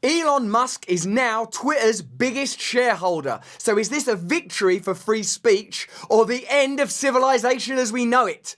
Elon Musk is now Twitter's biggest shareholder. So is this a victory for free speech or the end of civilization as we know it?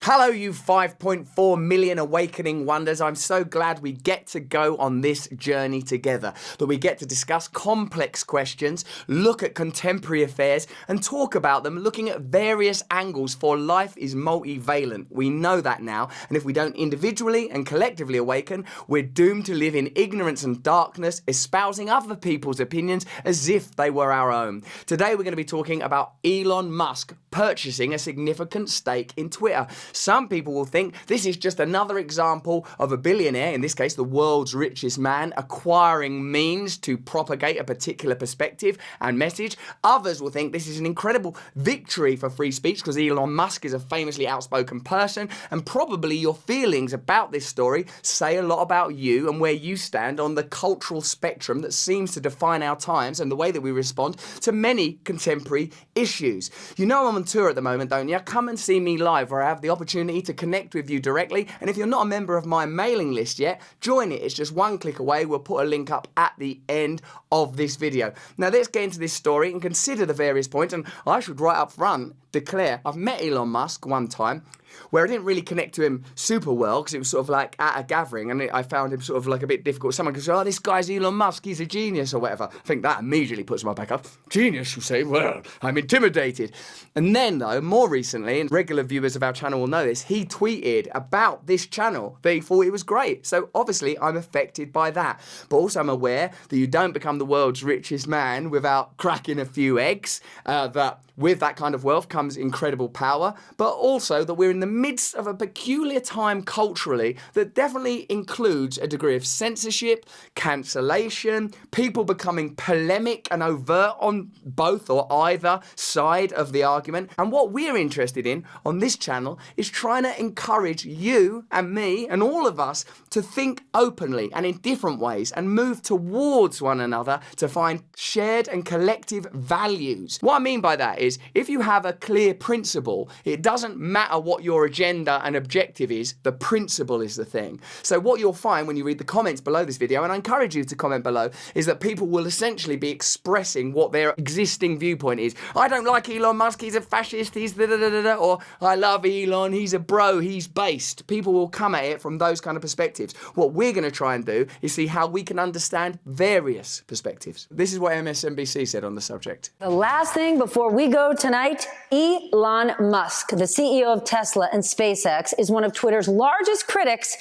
Hello, you 5.4 million awakening wonders. I'm so glad we get to go on this journey together, that we get to discuss complex questions, look at contemporary affairs, and talk about them looking at various angles, for life is multivalent. We know that now, and if we don't individually and collectively awaken, we're doomed to live in ignorance and darkness, espousing other people's opinions as if they were our own. Today we're going to be talking about Elon Musk purchasing a significant stake in Twitter. Some people will think this is just another example of a billionaire, in this case the world's richest man, acquiring means to propagate a particular perspective and message. Others will think this is an incredible victory for free speech because Elon Musk is a famously outspoken person, and probably your feelings about this story say a lot about you and where you stand on the cultural spectrum that seems to define our times and the way that we respond to many contemporary issues. You know I'm on tour at the moment, don't you? Come and see me live, where I have the opportunity to connect with you directly. And if you're not a member of my mailing list yet, join it. It's just one click away. We'll put a link up at the end of this video. Now let's get into this story and consider the various points. And I should right up front declare I've met Elon Musk one time where I didn't really connect to him super well because it was sort of like at a gathering, and I found him sort of like a bit difficult. Someone goes, oh, this guy's Elon Musk, he's a genius or whatever. I think that immediately puts my back up. Genius, you say? Well, I'm intimidated. And then though, more recently, and regular viewers of our channel will know this, he tweeted about this channel that he thought it was great. So obviously I'm affected by that. But also I'm aware that you don't become the world's richest man without cracking a few eggs, that with that kind of wealth comes incredible power, but also that we're in the midst of a peculiar time culturally that definitely includes a degree of censorship, cancellation, people becoming polemic and overt on both or either side of the argument. And what we're interested in on this channel is trying to encourage you and me and all of us to think openly and in different ways and move towards one another to find shared and collective values. What I mean by that is, if you have a clear principle, it doesn't matter what your agenda and objective is, the principle is the thing. So what you'll find when you read the comments below this video, and I encourage you to comment below, is that people will essentially be expressing what their existing viewpoint is. I don't like Elon Musk, he's a fascist, he's da-da-da-da-da, or I love Elon, he's a bro, he's based. People will come at it from those kind of perspectives. What we're going to try and do is see how we can understand various perspectives. This is what MSNBC said on the subject. The last thing before we go tonight, Elon Musk, the CEO of Tesla and SpaceX, is one of Twitter's largest critics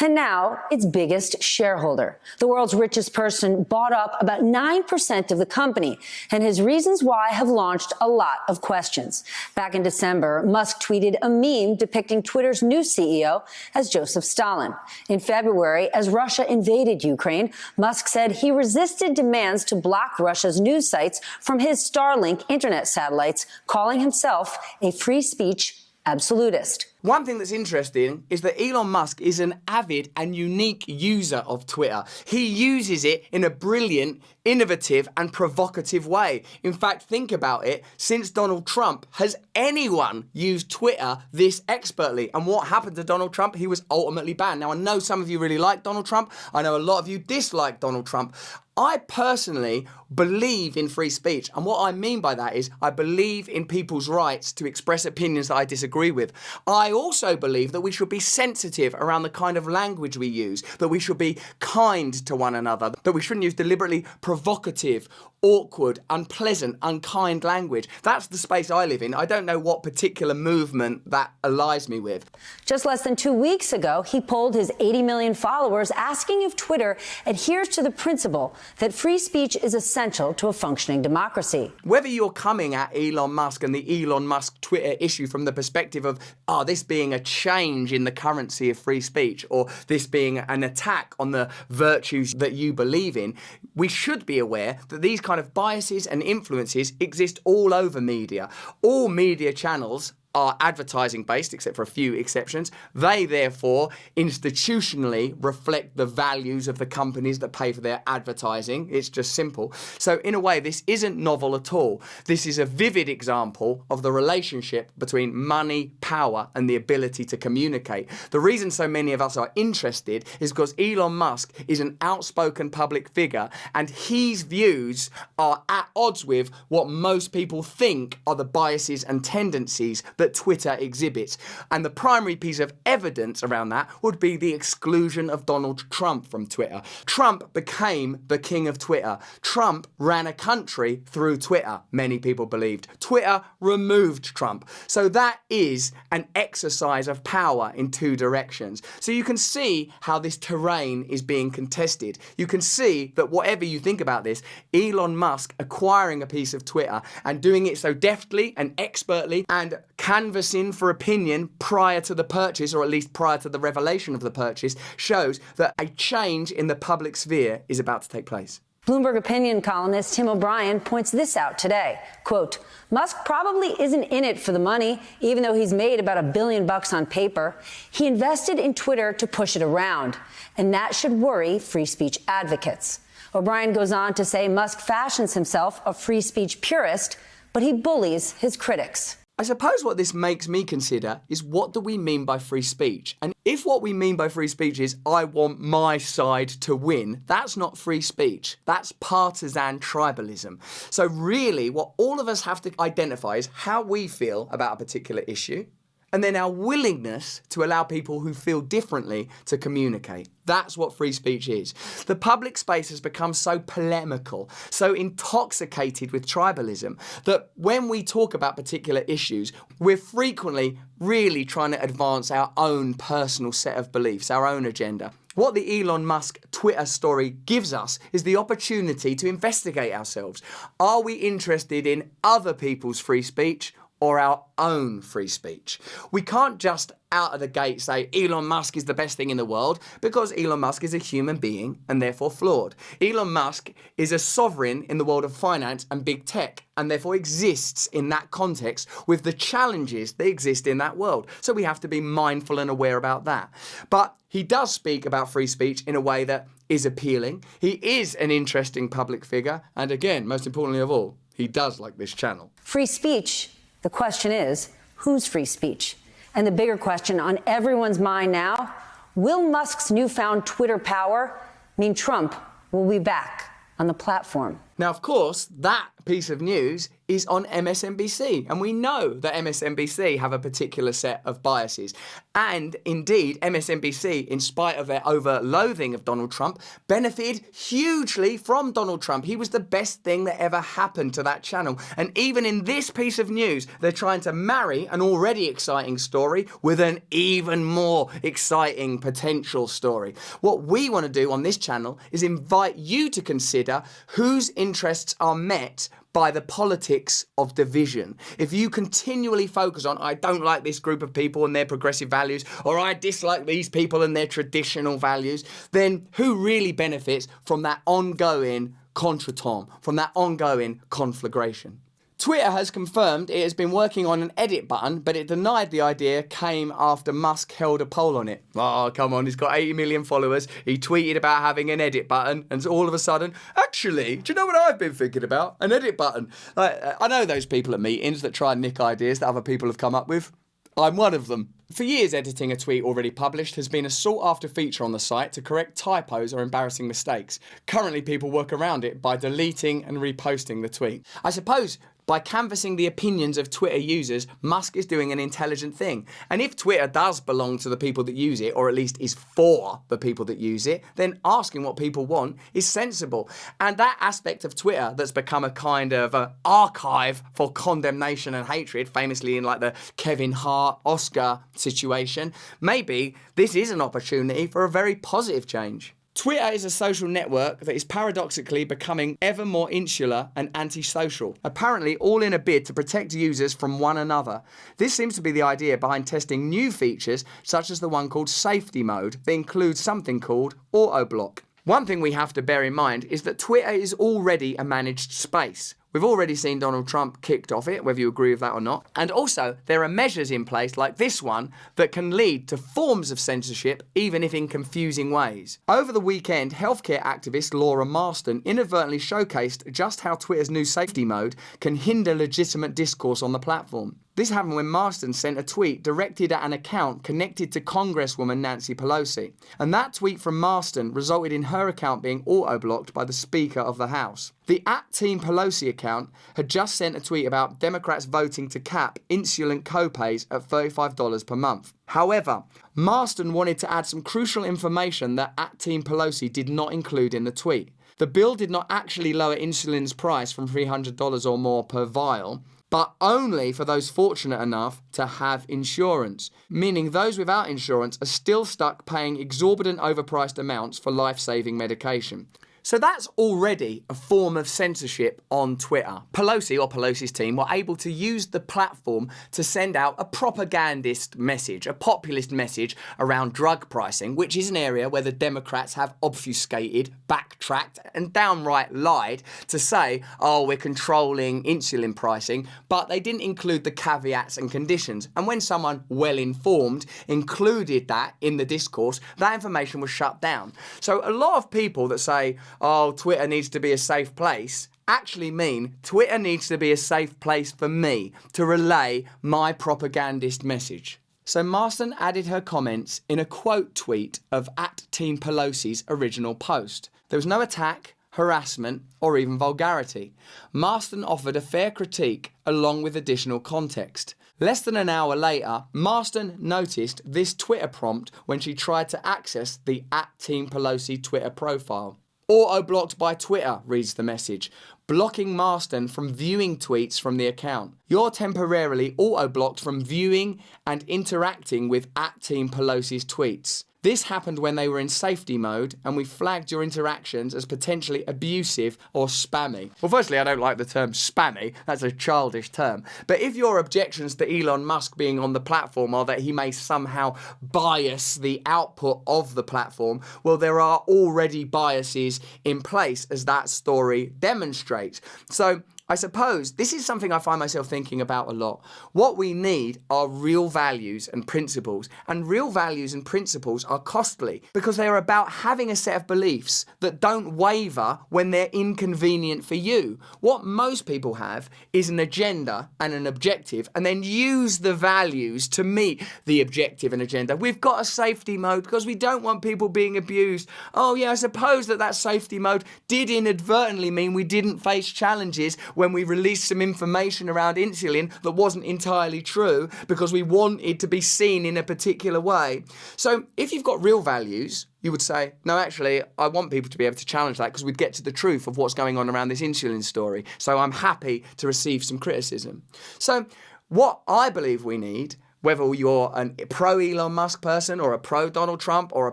and now its biggest shareholder. The world's richest person bought up about 9% of the company, and his reasons why have launched a lot of questions. Back in December, Musk tweeted a meme depicting Twitter's new CEO as Joseph Stalin. In February, as Russia invaded Ukraine, Musk said he resisted demands to block Russia's news sites from his Starlink internet satellites, calling himself a free speech absolutist. One thing that's interesting is that Elon Musk is an avid and unique user of Twitter. He uses it in a brilliant, innovative and provocative way. In fact, think about it, since Donald Trump, has anyone used Twitter this expertly? And what happened to Donald Trump? He was ultimately banned. Now, I know some of you really like Donald Trump. I know a lot of you dislike Donald Trump. I personally believe in free speech. And what I mean by that is I believe in people's rights to express opinions that I disagree with. I also believe that we should be sensitive around the kind of language we use, that we should be kind to one another, that we shouldn't use deliberately provocative, awkward, unpleasant, unkind language. That's the space I live in. I don't know what particular movement that allies me with. Just less than 2 weeks ago, he polled his 80 million followers asking if Twitter adheres to the principle that free speech is essential to a functioning democracy. Whether you're coming at Elon Musk and the Elon Musk Twitter issue from the perspective of, this being a change in the currency of free speech, or this being an attack on the virtues that you believe in, we should be aware that these kind of biases and influences exist all over media. All media channels are advertising based, except for a few exceptions. They therefore institutionally reflect the values of the companies that pay for their advertising. It's just simple. So in a way, this isn't novel at all. This is a vivid example of the relationship between money, power, and the ability to communicate. The reason so many of us are interested is because Elon Musk is an outspoken public figure, and his views are at odds with what most people think are the biases and tendencies that Twitter exhibits. And the primary piece of evidence around that would be the exclusion of Donald Trump from Twitter. Trump became the king of Twitter. Trump ran a country through Twitter, many people believed. Twitter removed Trump. So that is an exercise of power in two directions. So you can see how this terrain is being contested. You can see that whatever you think about this, Elon Musk acquiring a piece of Twitter and doing it so deftly and expertly and canvassing for opinion prior to the purchase, or at least prior to the revelation of the purchase, shows that a change in the public sphere is about to take place. Bloomberg opinion columnist Tim O'Brien points this out today. Quote, Musk probably isn't in it for the money, even though he's made about $1 billion on paper. He invested in Twitter to push it around, and that should worry free speech advocates. O'Brien goes on to say Musk fashions himself a free speech purist, but he bullies his critics. I suppose what this makes me consider is, what do we mean by free speech? And if what we mean by free speech is I want my side to win, that's not free speech. That's partisan tribalism. So really what all of us have to identify is how we feel about a particular issue, and then our willingness to allow people who feel differently to communicate. That's what free speech is. The public space has become so polemical, so intoxicated with tribalism, that when we talk about particular issues, we're frequently really trying to advance our own personal set of beliefs, our own agenda. What the Elon Musk Twitter story gives us is the opportunity to investigate ourselves. Are we interested in other people's free speech or our own free speech? We can't just out of the gate say Elon Musk is the best thing in the world, because Elon Musk is a human being and therefore flawed. Elon Musk is a sovereign in the world of finance and big tech, and therefore exists in that context with the challenges that exist in that world. So we have to be mindful and aware about that. But he does speak about free speech in a way that is appealing. He is an interesting public figure. And again, most importantly of all, he does like this channel. Free speech. The question is, whose free speech? And the bigger question on everyone's mind now, will Musk's newfound Twitter power mean Trump will be back on the platform? Now, of course, that piece of news is on MSNBC, and we know that MSNBC have a particular set of biases. And indeed, MSNBC, in spite of their over-loathing of Donald Trump, benefited hugely from Donald Trump. He was the best thing that ever happened to that channel. And even in this piece of news, they're trying to marry an already exciting story with an even more exciting potential story. What we want to do on this channel is invite you to consider whose interests are met by the politics of division. If you continually focus on, I don't like this group of people and their progressive values, or I dislike these people and their traditional values, then who really benefits from that ongoing contretemps, from that ongoing conflagration? Twitter has confirmed it has been working on an edit button, but it denied the idea came after Musk held a poll on it. Oh, come on, he's got 80 million followers. He tweeted about having an edit button, and all of a sudden, actually, do you know what I've been thinking about? An edit button. I know those people at meetings that try and nick ideas that other people have come up with. I'm one of them. For years, editing a tweet already published has been a sought-after feature on the site to correct typos or embarrassing mistakes. Currently, people work around it by deleting and reposting the tweet. I suppose by canvassing the opinions of Twitter users, Musk is doing an intelligent thing. And if Twitter does belong to the people that use it, or at least is for the people that use it, then asking what people want is sensible. And that aspect of Twitter that's become a kind of archive for condemnation and hatred, famously in like the Kevin Hart, Oscar situation, maybe this is an opportunity for a very positive change. Twitter is a social network that is paradoxically becoming ever more insular and antisocial, apparently all in a bid to protect users from one another. This seems to be the idea behind testing new features, such as the one called Safety Mode, that includes something called Auto Block. One thing we have to bear in mind is that Twitter is already a managed space. We've already seen Donald Trump kicked off it, whether you agree with that or not. And also, there are measures in place like this one that can lead to forms of censorship, even if in confusing ways. Over the weekend, healthcare activist Laura Marston inadvertently showcased just how Twitter's new safety mode can hinder legitimate discourse on the platform. This happened when Marston sent a tweet directed at an account connected to Congresswoman Nancy Pelosi. And that tweet from Marston resulted in her account being auto-blocked by the Speaker of the House. The @Team Pelosi account had just sent a tweet about Democrats voting to cap insulin copays at $35 per month. However, Marston wanted to add some crucial information that @Team Pelosi did not include in the tweet. The bill did not actually lower insulin's price from $300 or more per vial, but only for those fortunate enough to have insurance, meaning those without insurance are still stuck paying exorbitant overpriced amounts for life-saving medication. So that's already a form of censorship on Twitter. Pelosi or Pelosi's team were able to use the platform to send out a propagandist message, a populist message around drug pricing, which is an area where the Democrats have obfuscated, backtracked, and downright lied to say, oh, we're controlling insulin pricing, but they didn't include the caveats and conditions. And when someone well-informed included that in the discourse, that information was shut down. So a lot of people that say, oh, Twitter needs to be a safe place, actually mean Twitter needs to be a safe place for me to relay my propagandist message. So Marston added her comments in a quote tweet of @Team Pelosi's original post. There was no attack, harassment, or even vulgarity. Marston offered a fair critique along with additional context. Less than an hour later, Marston noticed this Twitter prompt when she tried to access the @Team Pelosi Twitter profile. Auto-blocked by Twitter, reads the message, blocking Marston from viewing tweets from the account. You're temporarily auto-blocked from viewing and interacting with @Team Pelosi's tweets. This happened when they were in safety mode, and we flagged your interactions as potentially abusive or spammy. Well, firstly, I don't like the term spammy. That's a childish term. But if your objections to Elon Musk being on the platform are that he may somehow bias the output of the platform, well, there are already biases in place, as that story demonstrates. So I suppose this is something I find myself thinking about a lot. What we need are real values and principles, and real values and principles are costly because they are about having a set of beliefs that don't waver when they're inconvenient for you. What most people have is an agenda and an objective, and then use the values to meet the objective and agenda. We've got a safety mode because we don't want people being abused. Oh yeah, I suppose that safety mode did inadvertently mean we didn't face challenges when we released some information around insulin that wasn't entirely true because we wanted to be seen in a particular way. So if you've got real values, you would say, no, actually, I want people to be able to challenge that because we'd get to the truth of what's going on around this insulin story. So I'm happy to receive some criticism. So what I believe we need, whether you're a pro-Elon Musk person or a pro-Donald Trump or a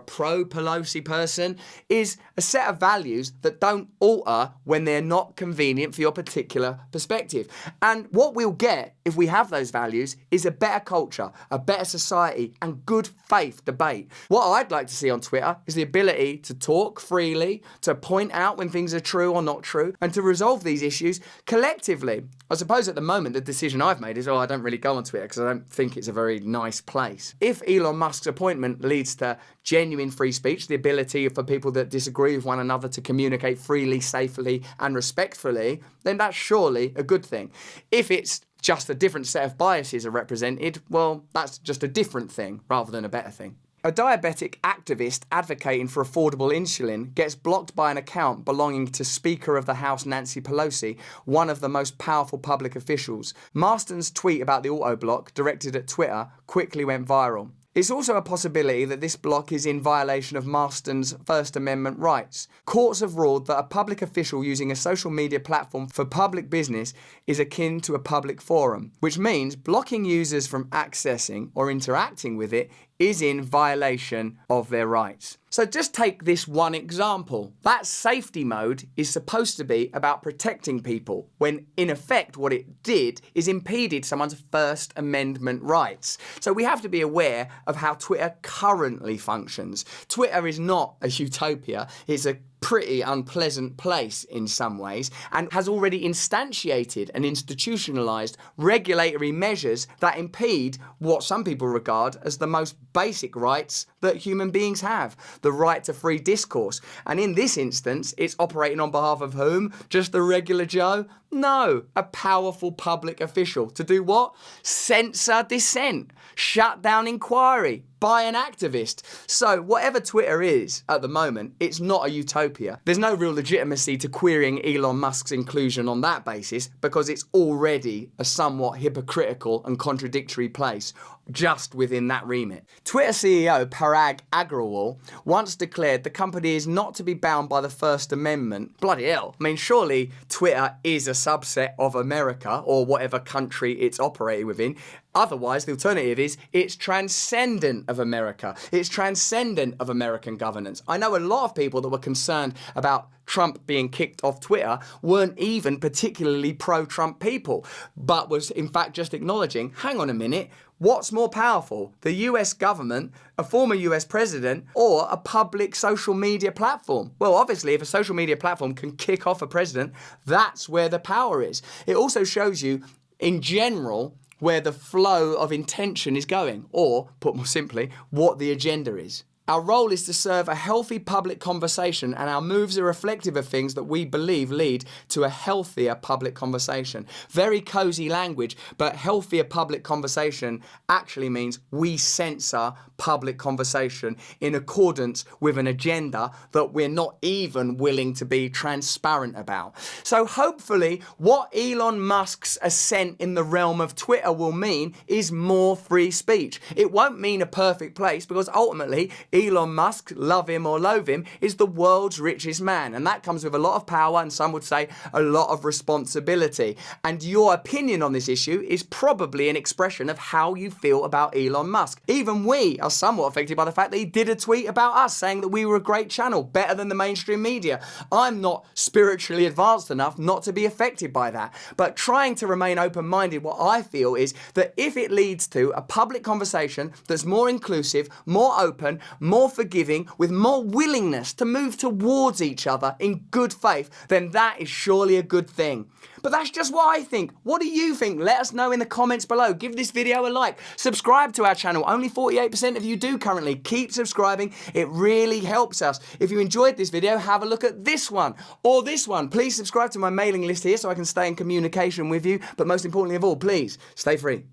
pro-Pelosi person, is a set of values that don't alter when they're not convenient for your particular perspective. And what we'll get if we have those values is a better culture, a better society, and good faith debate. What I'd like to see on Twitter is the ability to talk freely, to point out when things are true or not true, and to resolve these issues collectively. I suppose at the moment the decision I've made is, I don't really go on Twitter because I don't think it's a very nice place. If Elon Musk's appointment leads to genuine free speech, the ability for people that disagree with one another to communicate freely, safely, and respectfully, then that's surely a good thing. If it's just a different set of biases are represented, well, that's just a different thing rather than a better thing. A diabetic activist advocating for affordable insulin gets blocked by an account belonging to Speaker of the House Nancy Pelosi, one of the most powerful public officials. Marston's tweet about the auto-block, directed at Twitter, quickly went viral. It's also a possibility that this block is in violation of Marston's First Amendment rights. Courts have ruled that a public official using a social media platform for public business is akin to a public forum, which means blocking users from accessing or interacting with it is in violation of their rights. So just take this one example. That safety mode is supposed to be about protecting people, when in effect what it did is impeded someone's First Amendment rights. So we have to be aware of how Twitter currently functions. Twitter is not a utopia, it's a pretty unpleasant place in some ways and has already instantiated and institutionalized regulatory measures that impede what some people regard as the most basic rights that human beings have, the right to free discourse. And in this instance, it's operating on behalf of whom? Just the regular Joe? No, a powerful public official. To do what? Censor dissent, shut down inquiry by an activist. So whatever Twitter is at the moment, it's not a utopia. There's no real legitimacy to querying Elon Musk's inclusion on that basis because it's already a somewhat hypocritical and contradictory place just within that remit. Twitter CEO Parag Agrawal once declared the company is not to be bound by the First Amendment. Bloody hell. I mean, surely Twitter is a subset of America or whatever country it's operating within. Otherwise, the alternative is it's transcendent of America. It's transcendent of American governance. I know a lot of people that were concerned about Trump being kicked off Twitter weren't even particularly pro-Trump people, but was in fact just acknowledging, hang on a minute, what's more powerful, the US government, a former US president, or a public social media platform? Well, obviously, if a social media platform can kick off a president, that's where the power is. It also shows you, in general, where the flow of intention is going, or, put more simply, what the agenda is. Our role is to serve a healthy public conversation, and our moves are reflective of things that we believe lead to a healthier public conversation. Very cozy language, but healthier public conversation actually means we censor public conversation in accordance with an agenda that we're not even willing to be transparent about. So hopefully what Elon Musk's ascent in the realm of Twitter will mean is more free speech. It won't mean a perfect place because ultimately Elon Musk, love him or loathe him, is the world's richest man. And that comes with a lot of power and some would say a lot of responsibility. And your opinion on this issue is probably an expression of how you feel about Elon Musk. Even we are somewhat affected by the fact that he did a tweet about us saying that we were a great channel, better than the mainstream media. I'm not spiritually advanced enough not to be affected by that. But trying to remain open-minded, what I feel is that if it leads to a public conversation that's more inclusive, more open, more forgiving, with more willingness to move towards each other in good faith, then that is surely a good thing. But that's just what I think. What do you think? Let us know in the comments below. Give this video a like. Subscribe to our channel. Only 48% of you do currently. Keep subscribing. It really helps us. If you enjoyed this video, have a look at this one or this one. Please subscribe to my mailing list here so I can stay in communication with you. But most importantly of all, please stay free.